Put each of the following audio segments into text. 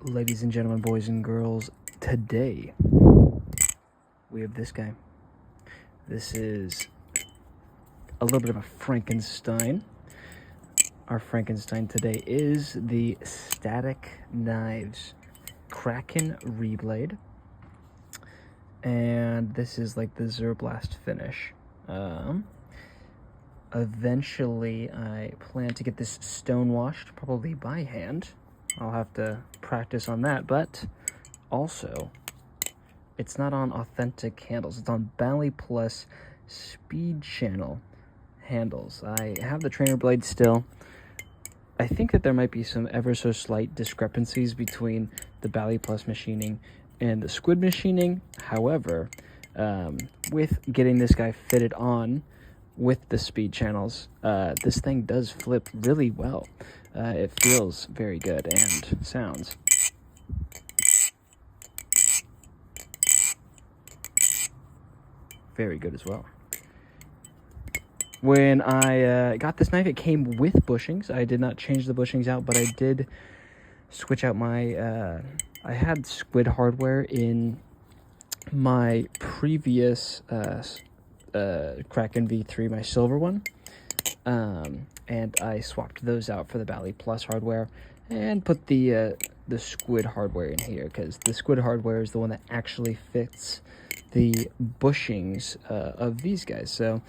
Ladies and gentlemen, boys and girls, today we have this guy. This is a little bit of a Frankenstein. Our Frankenstein today is the StaticKnives Kraken Reblade. And this is like the Zerblast finish. Eventually, I plan to get this stonewashed, probably by hand. I'll have to practice on that, but also, it's not on authentic handles. It's on Bally Plus speed channel handles. I have the trainer blade still. I think that there might be some ever so slight discrepancies between the Bally Plus machining and the squid machining. However, with getting this guy fitted on with the speed channels, this thing does flip really well. It feels very good and sounds very good as well. When I got this knife, it came with bushings. I did not change the bushings out, but I did switch out my... I had squid hardware in my previous Kraken V3, my silver one. And I swapped those out for the Bally Plus hardware and put the squid hardware in here, because the squid hardware is the one that actually fits the bushings of these guys. So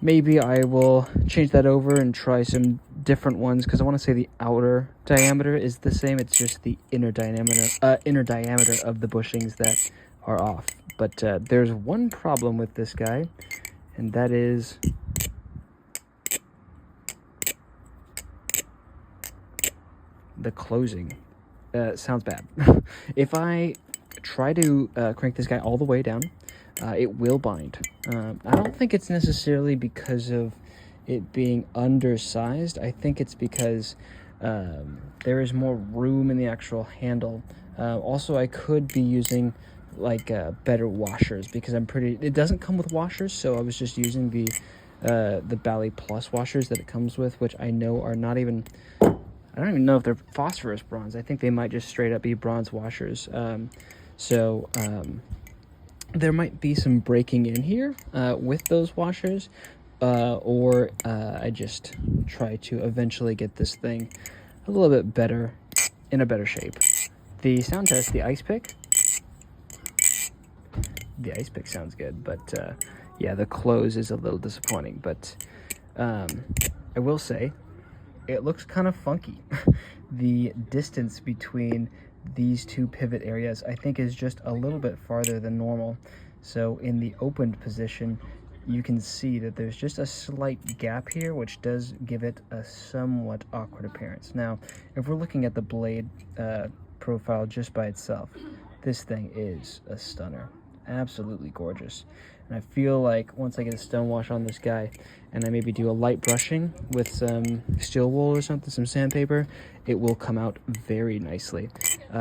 maybe I will change that over and try some different ones, because I want to say the outer diameter is the same. It's just the inner diameter of the bushings that are off. But there's one problem with this guy, and that is the closing. Sounds bad. If I try to crank this guy all the way down, it will bind. I don't think it's necessarily because of it being undersized. I think it's because there is more room in the actual handle. Also, I could be using like better washers, because it doesn't come with washers, so I was just using the Bally Plus washers that it comes with, which I know are not even... I don't even know if they're phosphorus bronze. I think they might just straight up be bronze washers. There might be some breaking in here with those washers, or I just try to eventually get this thing a little bit better, in a better shape. The sound test, the ice pick sounds good, but yeah, the close is a little disappointing. But I will say, it looks kind of funky. The distance between these two pivot areas, I think, is just a little bit farther than normal. So in the opened position, you can see that there's just a slight gap here, which does give it a somewhat awkward appearance. Now, if we're looking at the blade profile just by itself, this thing is a stunner. Absolutely gorgeous. And I feel like once I get a stonewash on this guy, and I maybe do a light brushing with some steel wool or something, some sandpaper, it will come out very nicely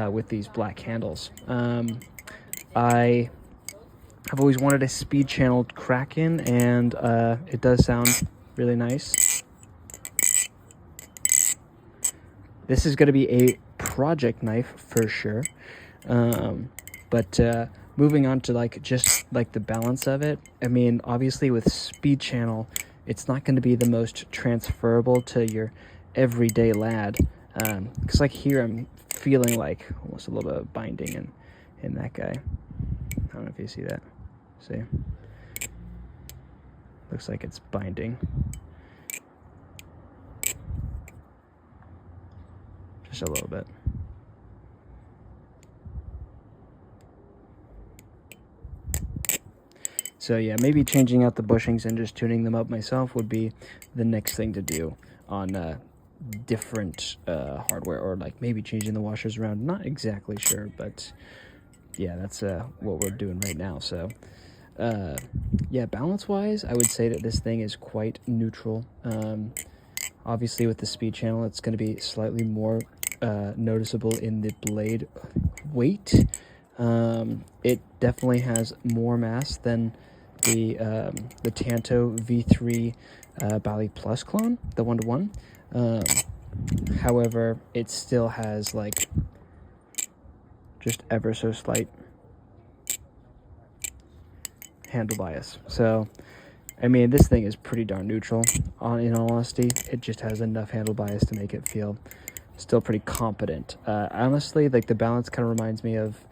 with these black handles. I have always wanted a speed channeled Kraken, and it does sound really nice. This is going to be a project knife for sure, but moving on to just the balance of it, I mean, obviously with speed channel, it's not going to be the most transferable to your everyday lad, because like here I'm feeling like almost a little bit of binding in that guy. I don't know if you see that. See? Looks like it's binding. Just a little bit. So yeah, maybe changing out the bushings and just tuning them up myself would be the next thing to do on different hardware, or like maybe changing the washers around. Not exactly sure, but yeah, that's what we're doing right now. So yeah, balance-wise, I would say that this thing is quite neutral. Obviously, with the speed channel, it's going to be slightly more noticeable in the blade weight. It definitely has more mass than the Tanto V3 Bally Plus clone, the 1-to-1. However, it still has like just ever so slight handle bias. So, I mean, this thing is pretty darn neutral, in all honesty. It just has enough handle bias to make it feel still pretty competent. Honestly, like, the balance kind of reminds me of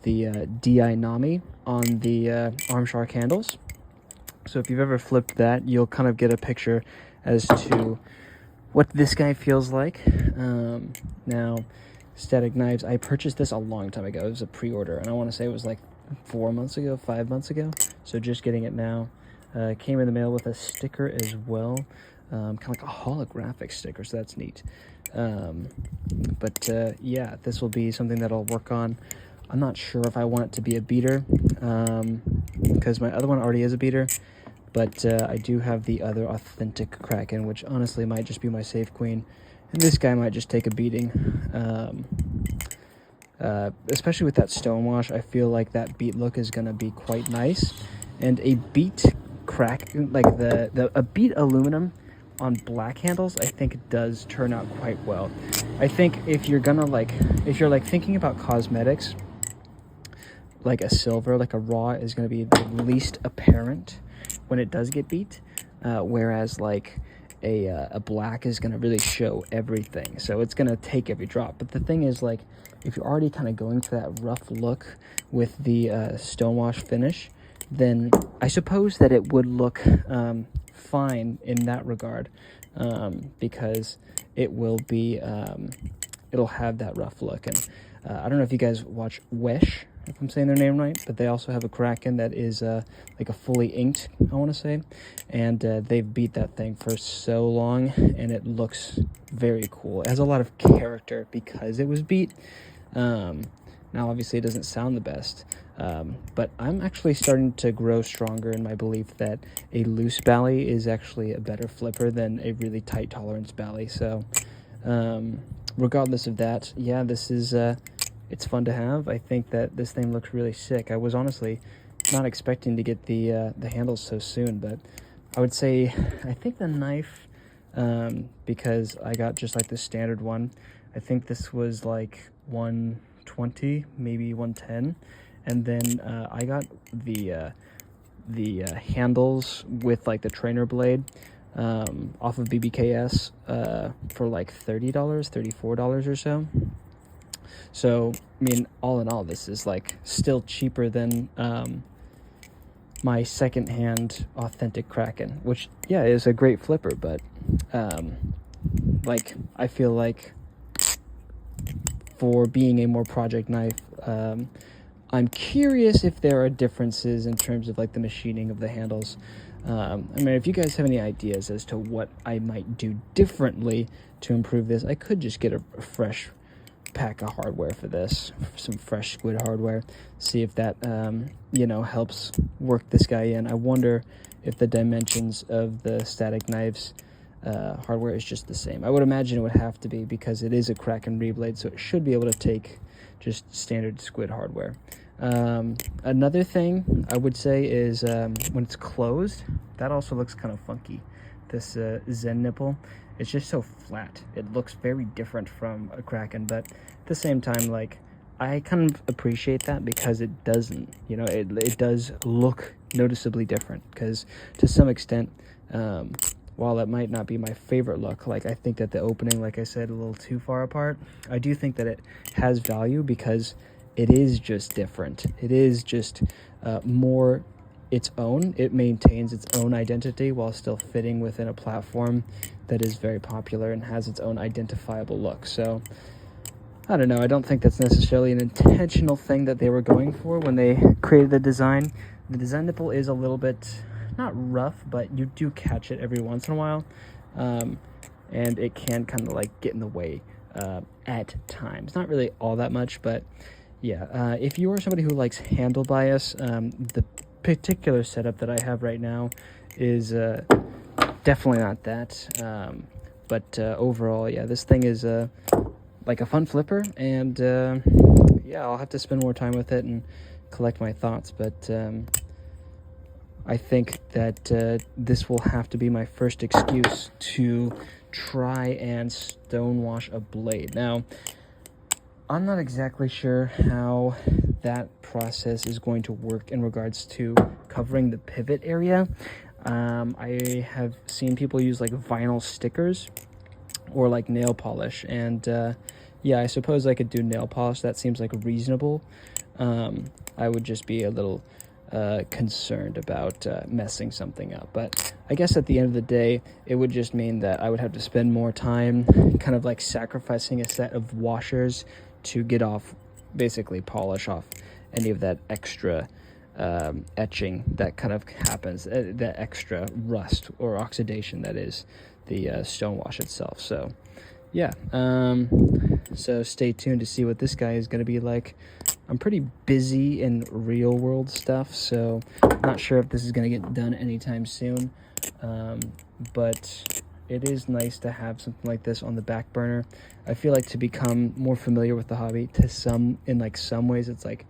the DI Nami on the Arm Shark handles. So if you've ever flipped that, you'll kind of get a picture as to what this guy feels like. Now, StaticKnives, I purchased this a long time ago. It was a pre-order, and I want to say it was like 4 months ago, 5 months ago. So just getting it now. Came in the mail with a sticker as well, kind of like a holographic sticker, so that's neat. Yeah, this will be something that I'll work on. I'm not sure if I want it to be a beater, because my other one already is a beater, but I do have the other authentic Kraken, which honestly might just be my safe queen, and this guy might just take a beating. Especially with that stonewash, I feel like that beat look is going to be quite nice, and a beat crack, like a beat aluminum on black handles, I think it does turn out quite well. I think if you're gonna if you're thinking about cosmetics, like a silver, like a raw, is going to be the least apparent when it does get beat, whereas like a black is going to really show everything, so it's going to take every drop. But the thing is, like, if you're already kind of going for that rough look with the stonewash finish, then I suppose that it would look fine in that regard, because it will be it'll have that rough look. And I don't know if you guys watch Wesh, if I'm saying their name right, but they also have a Kraken that is like a fully inked, I want to say, and they've beat that thing for so long, and it looks very cool. It has a lot of character because it was beat. Now, obviously, it doesn't sound the best, but I'm actually starting to grow stronger in my belief that a loose bally is actually a better flipper than a really tight tolerance bally. So, regardless of that, yeah, this is it's fun to have. I think that this thing looks really sick. I was honestly not expecting to get the handles so soon, but I would say I think the knife, because I got just like the standard one, I think this was like 120, maybe 110, and then I got the handles with like the trainer blade off of BBKS for like $30, $34 or so. So, I mean, all in all, this is like still cheaper than my secondhand authentic Kraken, which, yeah, is a great flipper, but like, I feel like for being a more project knife, I'm curious if there are differences in terms of like the machining of the handles. I mean, if you guys have any ideas as to what I might do differently to improve this, I could just get a fresh pack of hardware for this, some fresh squid hardware, see if that helps work this guy in. I wonder if the dimensions of the StaticKnives hardware is just the same. I would imagine it would have to be, because it is a Kraken Reblade, so it should be able to take just standard squid hardware. Another thing I would say is when it's closed, that also looks kind of funky. This Zen nipple, it's just so flat. It looks very different from a Kraken, but at the same time, like, I kind of appreciate that, because it doesn't, it does look noticeably different, because to some extent, while that might not be my favorite look, like, I think that the opening, like I said, a little too far apart, I do think that it has value, because it is just different. It is just more its own. It maintains its own identity while still fitting within a platform that is very popular and has its own identifiable look. So, I don't know. I don't think that's necessarily an intentional thing that they were going for when they created the design. The design nipple is a little bit, not rough, but you do catch it every once in a while. And it can kind of like get in the way at times. Not really all that much, but yeah. If you are somebody who likes handle bias, the particular setup that I have right now is definitely not that. But overall, yeah, this thing is like a fun flipper, and yeah, I'll have to spend more time with it and collect my thoughts, but I think that this will have to be my first excuse to try and stonewash a blade. Now, I'm not exactly sure how that process is going to work in regards to covering the pivot area. I have seen people use like vinyl stickers or like nail polish, and yeah, I suppose I could do nail polish. That seems like reasonable. I would just be a little concerned about messing something up, but I guess at the end of the day it would just mean that I would have to spend more time kind of like sacrificing a set of washers to get off, basically polish off any of that extra etching that kind of happens, that extra rust or oxidation that is the stonewash itself. So yeah, so stay tuned to see what this guy is going to be like. I'm pretty busy in real world stuff, so not sure if this is going to get done anytime soon, but it is nice to have something like this on the back burner. I feel like to become more familiar with the hobby, in some ways it's like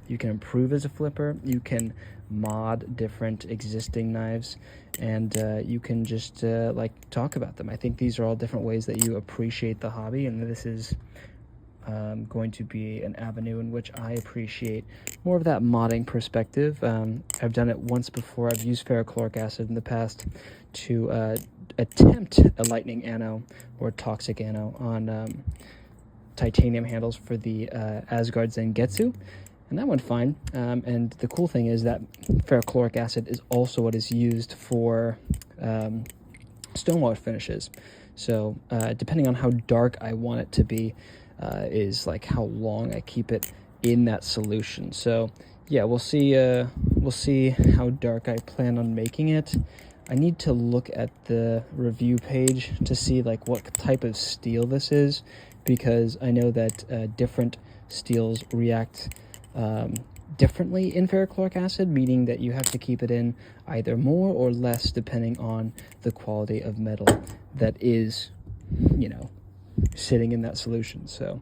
you can improve as a flipper, you can mod different existing knives, and you can just like talk about them. I think these are all different ways that you appreciate the hobby, and this is going to be an avenue in which I appreciate more of that modding perspective. I've done it once before. I've used ferrochloric acid in the past to attempt a lightning anno or toxic anno on titanium handles for the Asgard Zangetsu, and that went fine. And the cool thing is that ferrochloric acid is also what is used for stonewash finishes. So depending on how dark I want it to be, is like how long I keep it in that solution. So yeah, we'll see how dark I plan on making it. I need to look at the review page to see like what type of steel this is, because I know that different steels react differently in ferrochloric acid, meaning that you have to keep it in either more or less depending on the quality of metal that is, you know, sitting in that solution. So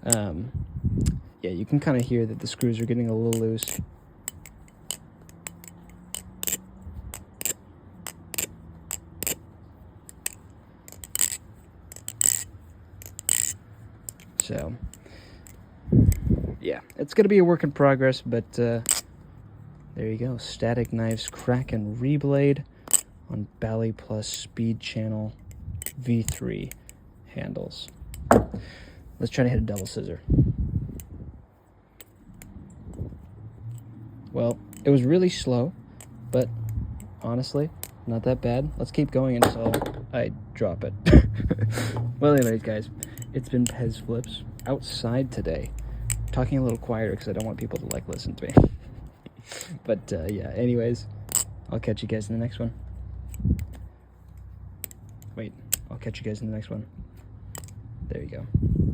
yeah, you can kind of hear that the screws are getting a little loose. So yeah, it's gonna be a work in progress, but there you go. StaticKnives Kraken Reblade on Bally Plus Speed Channel V3 handles. Let's try to hit a double scissor. Well, it was really slow, but honestly, not that bad. Let's keep going until I drop it. Well, anyways, guys, it's been Pez Flips outside today. I'm talking a little quieter because I don't want people to like listen to me. But yeah, anyways, I'll catch you guys in the next one. Wait, I'll catch you guys in the next one. There you go.